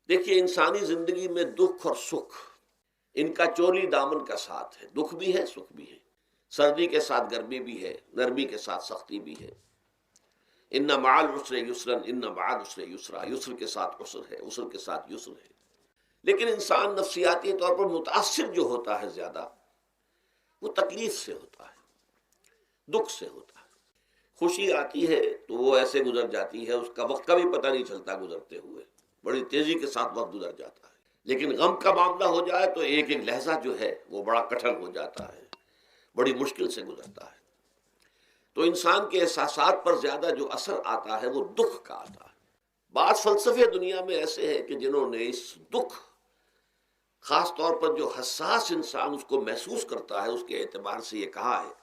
دیکھیے انسانی زندگی میں دکھ اور سکھ ان کا چولی دامن کا ساتھ ہے، دکھ بھی ہے سکھ بھی ہے، سردی کے ساتھ گرمی بھی ہے، نرمی کے ساتھ سختی بھی ہے۔ ان مع العسر یسرا ان مع العسر یسرا، یسر کے ساتھ عسر ہے، عسر کے ساتھ یسر ہے۔ لیکن انسان نفسیاتی طور پر متاثر جو ہوتا ہے زیادہ، وہ تکلیف سے ہوتا ہے، دکھ سے ہوتا ہے۔ خوشی آتی ہے تو وہ ایسے گزر جاتی ہے، اس کا وقت کا بھی پتہ نہیں چلتا، گزرتے ہوئے بڑی تیزی کے ساتھ وقت گزر جاتا ہے۔ لیکن غم کا معاملہ ہو جائے تو ایک ایک لہجہ جو ہے وہ بڑا کٹھن ہو جاتا ہے، بڑی مشکل سے گزرتا ہے۔ تو انسان کے احساسات پر زیادہ جو اثر آتا ہے وہ دکھ کا آتا ہے۔ بعض فلسفے دنیا میں ایسے ہیں کہ جنہوں نے اس دکھ، خاص طور پر جو حساس انسان اس کو محسوس کرتا ہے، اس کے اعتبار سے یہ کہا ہے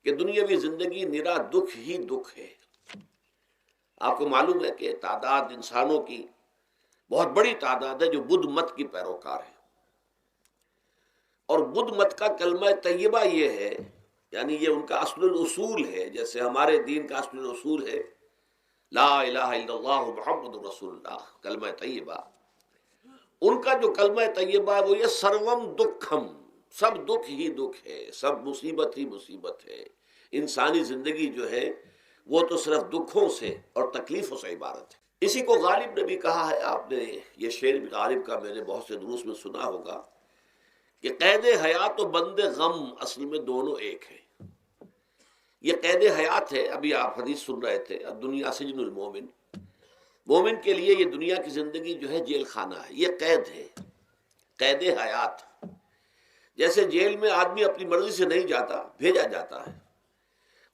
کہ دنیاوی زندگی نرا دکھ ہی دکھ ہے۔ آپ کو معلوم ہے کہ تعداد انسانوں کی بہت بڑی تعداد ہے جو بدھ مت کی پیروکار ہے، اور بدھ مت کا کلمہ طیبہ یہ ہے، یعنی یہ ان کا اصل الاصول ہے، جیسے ہمارے دین کا اصل الاصول ہے لا الہ الا اللہ محمد رسول اللہ، کلمہ طیبہ۔ ان کا جو کلمہ طیبہ ہے وہ یہ سروم دکھم، سب دکھ ہی دکھ ہے، سب مصیبت ہی مصیبت ہے۔ انسانی زندگی جو ہے وہ تو صرف دکھوں سے اور تکلیفوں سے عبارت ہے۔ اسی کو غالب نے بھی کہا ہے، آپ نے یہ شعر بھی غالب کا میں نے بہت سے دروس میں سنا ہوگا کہ قید حیات و بند غم اصل میں دونوں ایک ہیں۔ یہ قید حیات ہے، ابھی آپ حدیث سن رہے تھے دنیا سجن المومن، مومن کے لیے یہ دنیا کی زندگی جو ہے جیل خانہ ہے، یہ قید ہے، قید حیات۔ جیسے جیل میں آدمی اپنی مرضی سے نہیں جاتا، بھیجا جاتا ہے،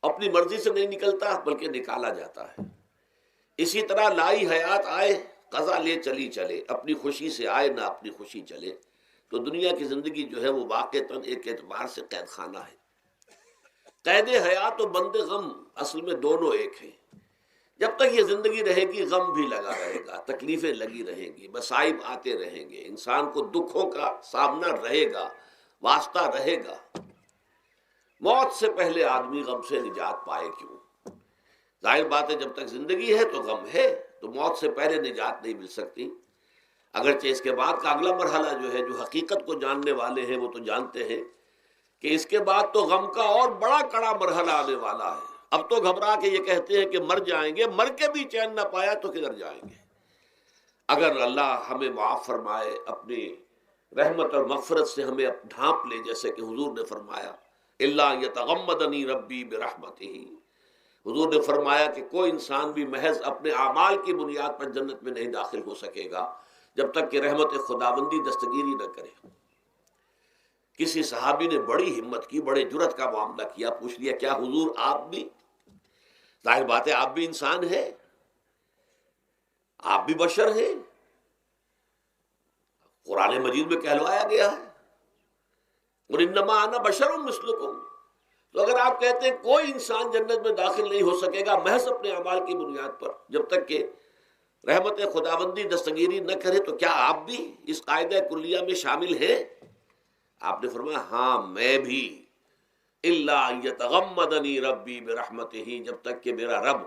اپنی مرضی سے نہیں نکلتا بلکہ نکالا جاتا ہے۔ اسی طرح لائی حیات آئے قضا لے چلی چلے، اپنی خوشی سے آئے نہ اپنی خوشی چلے۔ تو دنیا کی زندگی جو ہے وہ واقعتاً ایک اعتبار سے قید خانہ ہے۔ قید حیات و بند غم اصل میں دونوں ایک ہیں۔ جب تک یہ زندگی رہے گی غم بھی لگا رہے گا، تکلیفیں لگی رہیں گی، مصائب آتے رہیں گے، انسان کو دکھوں کا سامنا رہے گا، واسطہ رہے گا۔ موت سے پہلے آدمی غم سے نجات پائے کیوں؟ ظاہر بات ہے جب تک زندگی ہے تو غم ہے، تو موت سے پہلے نجات نہیں مل سکتی۔ اگرچہ اس کے بعد کا اگلا مرحلہ جو ہے، جو حقیقت کو جاننے والے ہیں وہ تو جانتے ہیں کہ اس کے بعد تو غم کا اور بڑا کڑا مرحلہ آنے والا ہے۔ اب تو گھبرا کے یہ کہتے ہیں کہ مر جائیں گے، مر کے بھی چین نہ پایا تو کدھر جائیں گے؟ اگر اللہ ہمیں معاف فرمائے، اپنی رحمت اور مغفرت سے ہمیں ڈھانپ لے، جیسے کہ حضور نے فرمایا الا یتغمدنی ربی برحمتہ، حضور نے فرمایا کہ کوئی انسان بھی محض اپنے اعمال کی بنیاد پر جنت میں نہیں داخل ہو سکے گا جب تک کہ رحمت خداوندی دستگیری نہ کرے۔ کسی صحابی نے بڑی ہمت کی، بڑے جرت کا معاملہ کیا، پوچھ لیا کیا حضور آپ بھی؟ ظاہر بات ہے آپ بھی انسان ہیں، آپ بھی بشر ہیں، قرآن مجید میں کہلوایا گیا ہے اور انما انا بشر مثلکم۔ تو اگر آپ کہتے ہیں کوئی انسان جنت میں داخل نہیں ہو سکے گا محض اپنے اعمال کی بنیاد پر جب تک کہ رحمت خداوندی دستگیری نہ کرے، تو کیا آپ بھی اس قاعدہ کلیہ میں شامل ہیں؟ آپ نے فرمایا ہاں میں بھی، الا یتغمدنی ربی برحمتہ، جب تک کہ میرا رب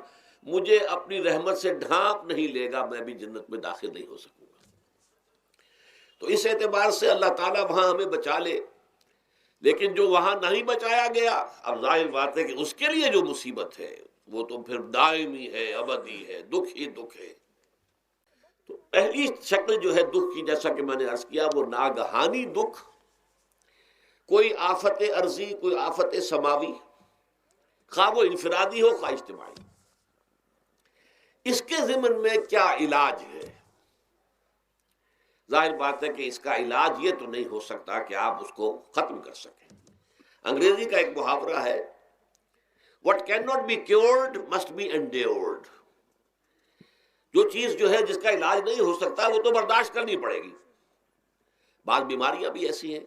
مجھے اپنی رحمت سے ڈھانپ نہیں لے گا میں بھی جنت میں داخل نہیں ہو سکوں گا۔ تو اس اعتبار سے اللہ تعالیٰ وہاں ہمیں بچا لے، لیکن جو وہاں نہیں بچایا گیا، اب ظاہر بات ہے کہ اس کے لیے جو مصیبت ہے وہ تو پھر دائمی ہے، ابدی ہے، دکھ ہی دکھ ہے۔ تو پہلی شکل جو ہے دکھ کی، جیسا کہ میں نے عرض کیا، وہ ناگہانی دکھ، کوئی آفت ارضی، کوئی آفت سماوی، خواہ وہ انفرادی ہو خواہ اجتماعی۔ اس کے ضمن میں کیا علاج ہے؟ ظاہر بات ہے کہ اس کا علاج یہ تو نہیں ہو سکتا کہ آپ اس کو ختم کر سکیں۔ انگریزی کا ایک محاورہ ہے what cannot be cured must be endured۔ جو چیز جو ہے جس کا علاج نہیں ہو سکتا وہ تو برداشت کرنی پڑے گی۔ بعض بیماریاں بھی ایسی ہیں،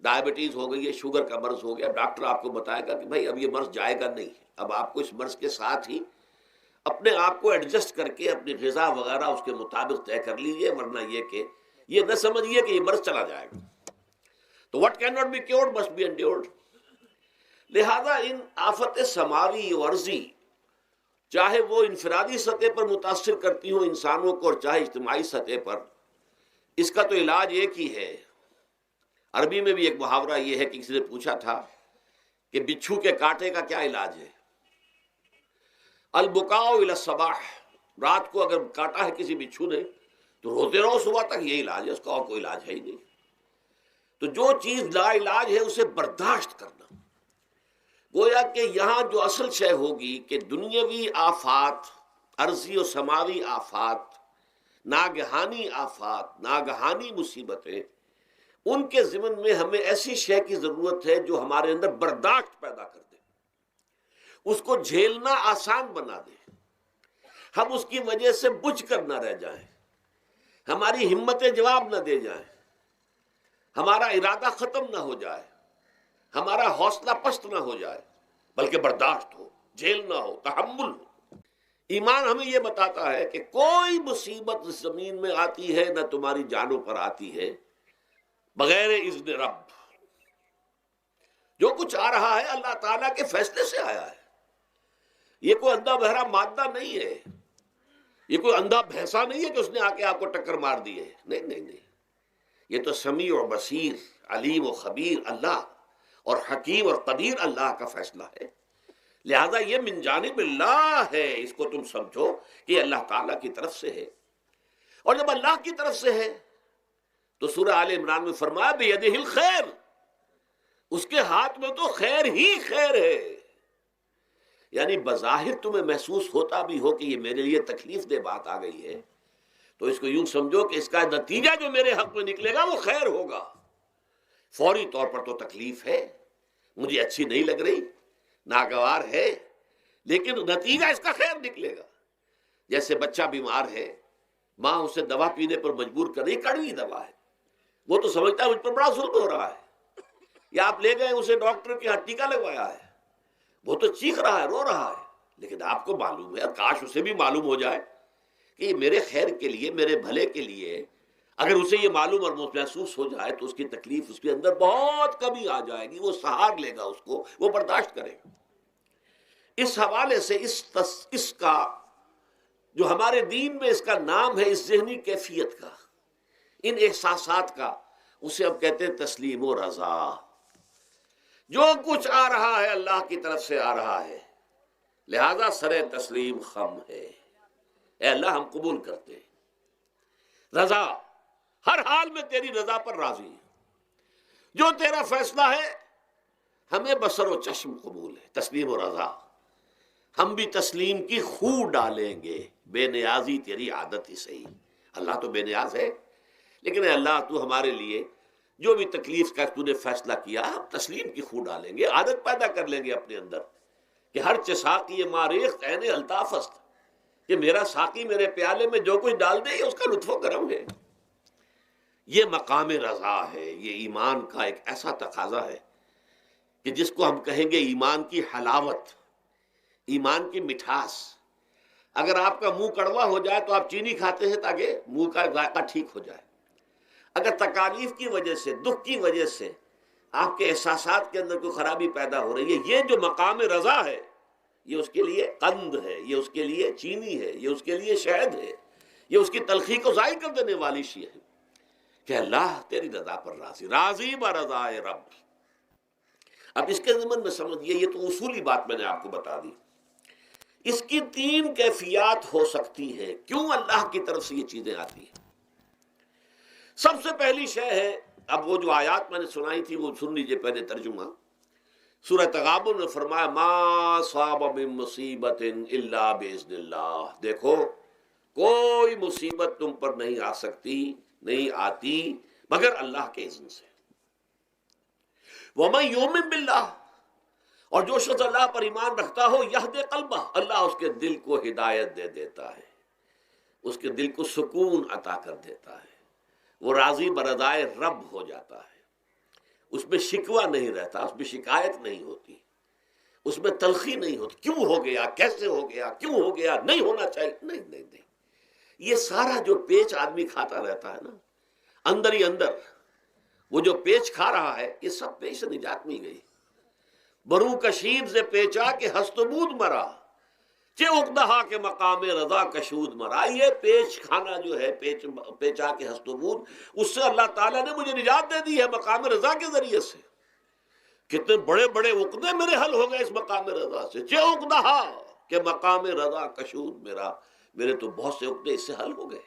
ڈائبٹیز ہو گئی ہے، شوگر کا مرض ہو گیا، ڈاکٹر آپ کو بتائے گا کہ بھائی اب یہ مرض جائے گا نہیں، اب آپ کو اس مرض کے ساتھ ہی اپنے آپ کو ایڈجسٹ کر کے اپنی غذا وغیرہ اس کے مطابق طے کر لیجئے، ورنہ یہ کہ یہ نہ سمجھیے کہ یہ مرض چلا جائے گا۔ تو what cannot be cured must be endured۔ لہذا ان آفت سماوی و عرضی چاہے وہ انفرادی سطح پر متاثر کرتی ہوں انسانوں کو اور چاہے اجتماعی سطح پر، اس کا تو علاج ایک ہی ہے۔ عربی میں بھی ایک محاورہ یہ ہے کہ کسی نے پوچھا تھا کہ بچھو کے کاٹے کا کیا علاج ہے؟ البکاء الی الصباح، رات کو اگر کاٹا ہے کسی بچھو نے تو روتے رہو صبح تک، یہ علاج ہے، اس کا اور کوئی علاج ہے ہی نہیں۔ تو جو چیز لا علاج ہے اسے برداشت کرنا۔ گویا کہ یہاں جو اصل شے ہوگی کہ دنیاوی آفات، عرضی و سماوی آفات، ناگہانی آفات، ناگہانی مصیبتیں، ان کے ضمن میں ہمیں ایسی شے کی ضرورت ہے جو ہمارے اندر برداشت پیدا کر دے، اس کو جھیلنا آسان بنا دے، ہم اس کی وجہ سے بجھ کر نہ رہ جائیں، ہماری ہمتیں جواب نہ دے جائیں، ہمارا ارادہ ختم نہ ہو جائے، ہمارا حوصلہ پست نہ ہو جائے، بلکہ برداشت ہو، جھیلنا ہو، تحمل ہو۔ ایمان ہمیں یہ بتاتا ہے کہ کوئی مصیبت اس زمین میں آتی ہے نہ تمہاری جانوں پر آتی ہے بغیر اذن رب۔ جو کچھ آ رہا ہے اللہ تعالیٰ کے فیصلے سے آیا ہے، یہ کوئی اندھا بہرا مادہ نہیں ہے، یہ کوئی اندھا بھینسا نہیں ہے کہ اس نے آ کے آپ کو ٹکر مار دی ہے، نہیں نہیں نہیں، یہ تو سمیع و بصیر، علیم و خبیر اللہ اور حکیم اور قدیر اللہ کا فیصلہ ہے۔ لہذا یہ من جانب اللہ ہے، اس کو تم سمجھو کہ یہ اللہ تعالیٰ کی طرف سے ہے۔ اور جب اللہ کی طرف سے ہے تو سورہ آل عمران میں فرمایا بیدہ الخیر، اس کے ہاتھ میں تو خیر ہی خیر ہے۔ یعنی بظاہر تمہیں محسوس ہوتا بھی ہو کہ یہ میرے لیے تکلیف دہ بات آ گئی ہے تو اس کو یوں سمجھو کہ اس کا نتیجہ جو میرے حق میں نکلے گا وہ خیر ہوگا۔ فوری طور پر تو تکلیف ہے، مجھے اچھی نہیں لگ رہی، ناگوار ہے، لیکن نتیجہ اس کا خیر نکلے گا۔ جیسے بچہ بیمار ہے، ماں اسے دوا پینے پر مجبور کر رہی، کڑوی دوا ہے، وہ تو سمجھتا ہے مجھ پر بڑا ظلم ہو رہا ہے، یا آپ لے گئے اسے ڈاکٹر کے ہاں ٹیکا لگوایا ہے، وہ تو چیخ رہا ہے، رو رہا ہے، لیکن آپ کو معلوم ہے، کاش اسے بھی معلوم ہو جائے کہ یہ میرے خیر کے لیے، میرے بھلے کے لیے، اگر اسے یہ معلوم اور محسوس ہو جائے تو اس کی تکلیف اس کے اندر بہت کمی آ جائے گی، وہ سہار لے گا، اس کو وہ برداشت کرے گا۔ اس حوالے سے اس کا جو ہمارے دین میں اس کا نام ہے، اس ذہنی کیفیت کا، ان احساسات کا، اسے ہم کہتے ہیں تسلیم و رضا۔ جو کچھ آ رہا ہے اللہ کی طرف سے آ رہا ہے، لہذا سر تسلیم خم ہے، اے اللہ ہم قبول کرتے ہیں، رضا، ہر حال میں تیری رضا پر راضی ہیں، جو تیرا فیصلہ ہے ہمیں بصر و چشم قبول ہے، تسلیم و رضا۔ ہم بھی تسلیم کی خو ڈالیں گے، بے نیازی تیری عادت ہی صحیح۔ اللہ تو بے نیاز ہے، لیکن اے اللہ تو ہمارے لیے جو بھی تکلیف کا تو نے فیصلہ کیا، ہم تسلیم کی خو ڈالیں گے، عادت پیدا کر لیں گے اپنے اندر کہ ہر ساقی ماریخ عین الطاف است، کہ میرا ساقی میرے پیالے میں جو کچھ ڈال دے اس کا لطف و کرم ہے۔ یہ مقام رضا ہے، یہ ایمان کا ایک ایسا تقاضا ہے کہ جس کو ہم کہیں گے ایمان کی حلاوت، ایمان کی مٹھاس۔ اگر آپ کا منہ کڑوا ہو جائے تو آپ چینی کھاتے ہیں تاکہ منہ کا ذائقہ ٹھیک ہو جائے۔ اگر تکالیف کی وجہ سے، دکھ کی وجہ سے آپ کے احساسات کے اندر کوئی خرابی پیدا ہو رہی ہے، یہ جو مقام رضا ہے یہ اس کے لیے قند ہے، یہ اس کے لیے چینی ہے، یہ اس کے لیے شہد ہے، یہ اس کی تلخی کو ضائع کر دینے والی شے ہے کہ اللہ تیری رضا پر راضی، راضی برضائے رب۔ اب اس کے ضمن میں سمجھئے، یہ تو اصولی بات میں نے آپ کو بتا دی، اس کی تین کیفیات ہو سکتی ہے کیوں اللہ کی طرف سے یہ چیزیں آتی ہیں۔ سب سے پہلی شے ہے، اب وہ جو آیات میں نے سنائی تھی وہ سن لیجئے پہلے ترجمہ۔ سورہ تغابن میں فرمایا ما صاب من مصیبت الا باذن اللہ، دیکھو کوئی مصیبت تم پر نہیں آ سکتی، نہیں آتی مگر اللہ کے اذن سے۔ ومن یؤمن باللہ، اور جو شخص اللہ پر ایمان رکھتا ہو، یہد قلبہ، اللہ اس کے دل کو ہدایت دے دیتا ہے، اس کے دل کو سکون عطا کر دیتا ہے، وہ راضی برضائے رب ہو جاتا ہے، اس میں شکوہ نہیں رہتا، اس میں شکایت نہیں ہوتی، اس میں تلخی نہیں ہوتی، کیوں ہو گیا، کیسے ہو گیا، کیوں ہو گیا، نہیں ہونا چاہیے، نہیں نہیں نہیں۔ یہ سارا جو پیچ آدمی کھاتا رہتا ہے نا اندر ہی اندر، وہ جو پیچ کھا رہا ہے، یہ سب پیچ سے نجات مل گئی۔ برو کشید سے پیچا کہ ہست و بود مرا، چے اقدہا کے مقام رضا کشود مرا، یہ پیچ کھانا جو ہے، پیچا کے ہست و بود، اس سے اللہ تعالیٰ نے مجھے نجات دے دی ہے مقام رضا کے ذریعے سے۔ کتنے بڑے بڑے عقدے میرے حل ہو گئے اس مقام رضا سے، چے عقدہا کہ مقام رضا کشود میرا، میرے تو بہت سے عقدے اس سے حل ہو گئے۔